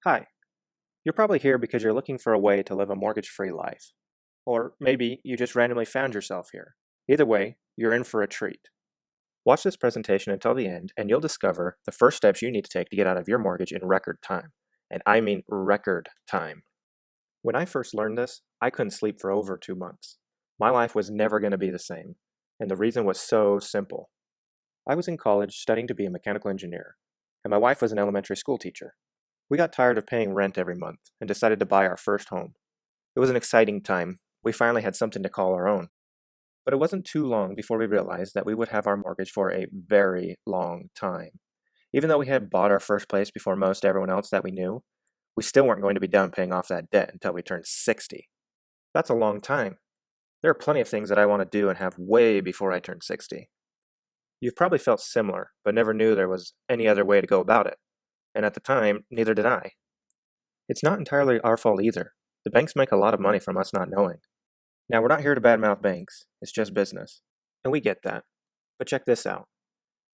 Hi, you're probably here because you're looking for a way to live a mortgage-free life. Or maybe you just randomly found yourself here. Either way, you're in for a treat. Watch this presentation until the end, and you'll discover the first steps you need to take to get out of your mortgage in record time. And I mean record time. When I first learned this, I couldn't sleep for over 2 months. My life was never going to be the same, and the reason was so simple. I was in college studying to be a mechanical engineer, and my wife was an elementary school teacher. We got tired of paying rent every month and decided to buy our first home. It was an exciting time. We finally had something to call our own. But it wasn't too long before we realized that we would have our mortgage for a very long time. Even though we had bought our first place before most everyone else that we knew, we still weren't going to be done paying off that debt until we turned 60. That's a long time. There are plenty of things that I want to do and have way before I turn 60. You've probably felt similar, but never knew there was any other way to go about it. And at the time, neither did I. It's not entirely our fault either. The banks make a lot of money from us not knowing. Now, we're not here to badmouth banks, it's just business. And we get that. But check this out.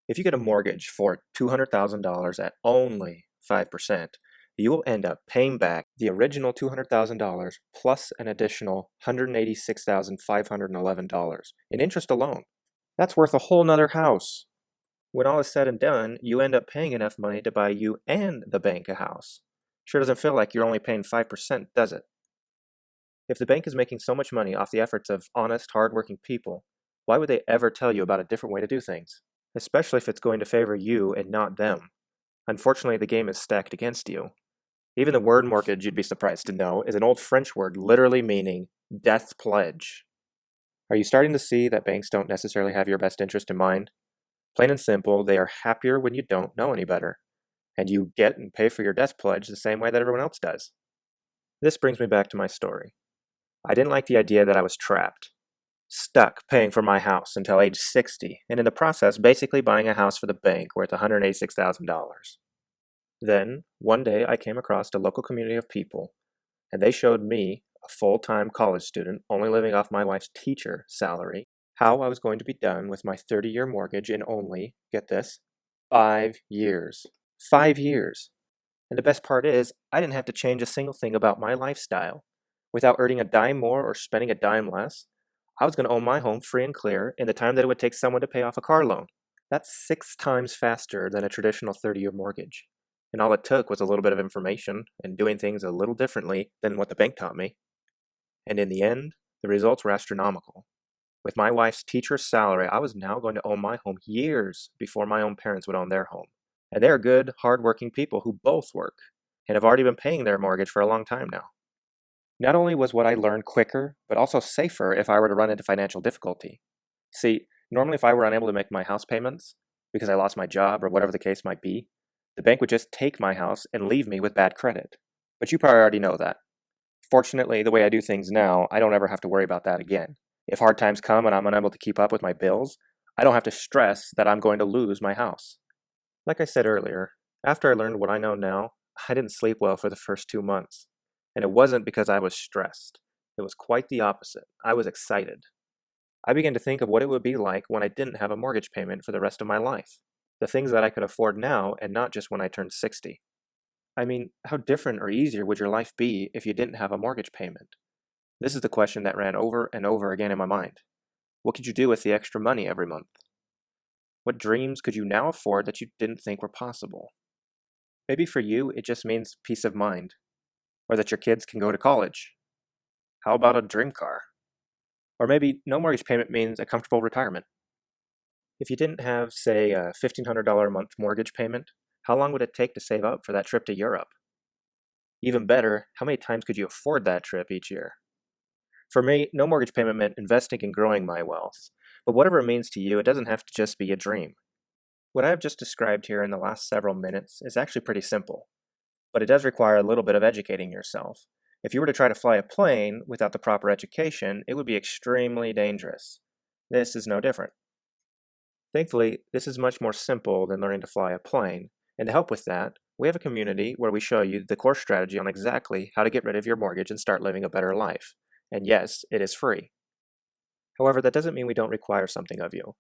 If you get a mortgage for $200,000 at only 5%, you will end up paying back the original $200,000 plus an additional $186,511 in interest alone. That's worth a whole nother house. When all is said and done, you end up paying enough money to buy you and the bank a house. Sure doesn't feel like you're only paying 5%, does it? If the bank is making so much money off the efforts of honest, hardworking people, why would they ever tell you about a different way to do things? Especially if it's going to favor you and not them. Unfortunately, the game is stacked against you. Even the word mortgage, you'd be surprised to know, is an old French word literally meaning death pledge. Are you starting to see that banks don't necessarily have your best interest in mind? Plain and simple, they are happier when you don't know any better, and you get and pay for your death pledge the same way that everyone else does. This brings me back to my story. I didn't like the idea that I was trapped, stuck paying for my house until age 60, and in the process basically buying a house for the bank worth $186,000. Then, one day I came across a local community of people, and they showed me, a full-time college student only living off my wife's teacher salary, how I was going to be done with my 30-year mortgage in only, get this, 5 years. 5 years. And the best part is, I didn't have to change a single thing about my lifestyle. Without earning a dime more or spending a dime less, I was going to own my home free and clear in the time that it would take someone to pay off a car loan. That's 6 times faster than a traditional 30-year mortgage. And all it took was a little bit of information and doing things a little differently than what the bank taught me. And in the end, the results were astronomical. With my wife's teacher's salary, I was now going to own my home years before my own parents would own their home. And they're good, hard-working people who both work and have already been paying their mortgage for a long time now. Not only was what I learned quicker, but also safer if I were to run into financial difficulty. See, normally if I were unable to make my house payments, because I lost my job or whatever the case might be, the bank would just take my house and leave me with bad credit. But you probably already know that. Fortunately, the way I do things now, I don't ever have to worry about that again. If hard times come and I'm unable to keep up with my bills, I don't have to stress that I'm going to lose my house. Like I said earlier, after I learned what I know now, I didn't sleep well for the first 2 months. And it wasn't because I was stressed. It was quite the opposite. I was excited. I began to think of what it would be like when I didn't have a mortgage payment for the rest of my life. The things that I could afford now and not just when I turned 60. I mean, how different or easier would your life be if you didn't have a mortgage payment? This is the question that ran over and over again in my mind. What could you do with the extra money every month? What dreams could you now afford that you didn't think were possible? Maybe for you, it just means peace of mind, or that your kids can go to college. How about a dream car? Or maybe no mortgage payment means a comfortable retirement. If you didn't have, say, a $1,500 a month mortgage payment, how long would it take to save up for that trip to Europe? Even better, how many times could you afford that trip each year? For me, no mortgage payment meant investing and growing my wealth. But whatever it means to you, it doesn't have to just be a dream. What I have just described here in the last several minutes is actually pretty simple, but it does require a little bit of educating yourself. If you were to try to fly a plane without the proper education, it would be extremely dangerous. This is no different. Thankfully, this is much more simple than learning to fly a plane, and to help with that, we have a community where we show you the course strategy on exactly how to get rid of your mortgage and start living a better life. And yes, it is free. However, that doesn't mean we don't require something of you.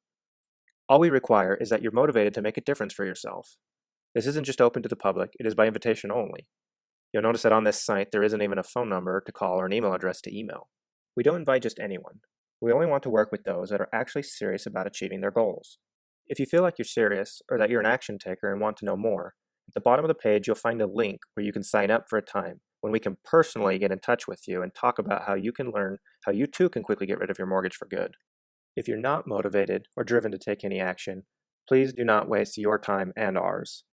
All we require is that you're motivated to make a difference for yourself. This isn't just open to the public, it is by invitation only. You'll notice that on this site, there isn't even a phone number to call or an email address to email. We don't invite just anyone. We only want to work with those that are actually serious about achieving their goals. If you feel like you're serious or that you're an action taker and want to know more, at the bottom of the page you'll find a link where you can sign up for a time when we can personally get in touch with you and talk about how you can learn how you too can quickly get rid of your mortgage for good. If you're not motivated or driven to take any action, please do not waste your time and ours.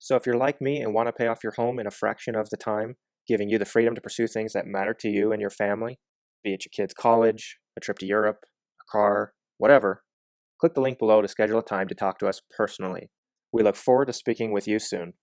So if you're like me and want to pay off your home in a fraction of the time, giving you the freedom to pursue things that matter to you and your family, be it your kids' college, a trip to Europe, a car, whatever, click the link below to schedule a time to talk to us personally. We look forward to speaking with you soon.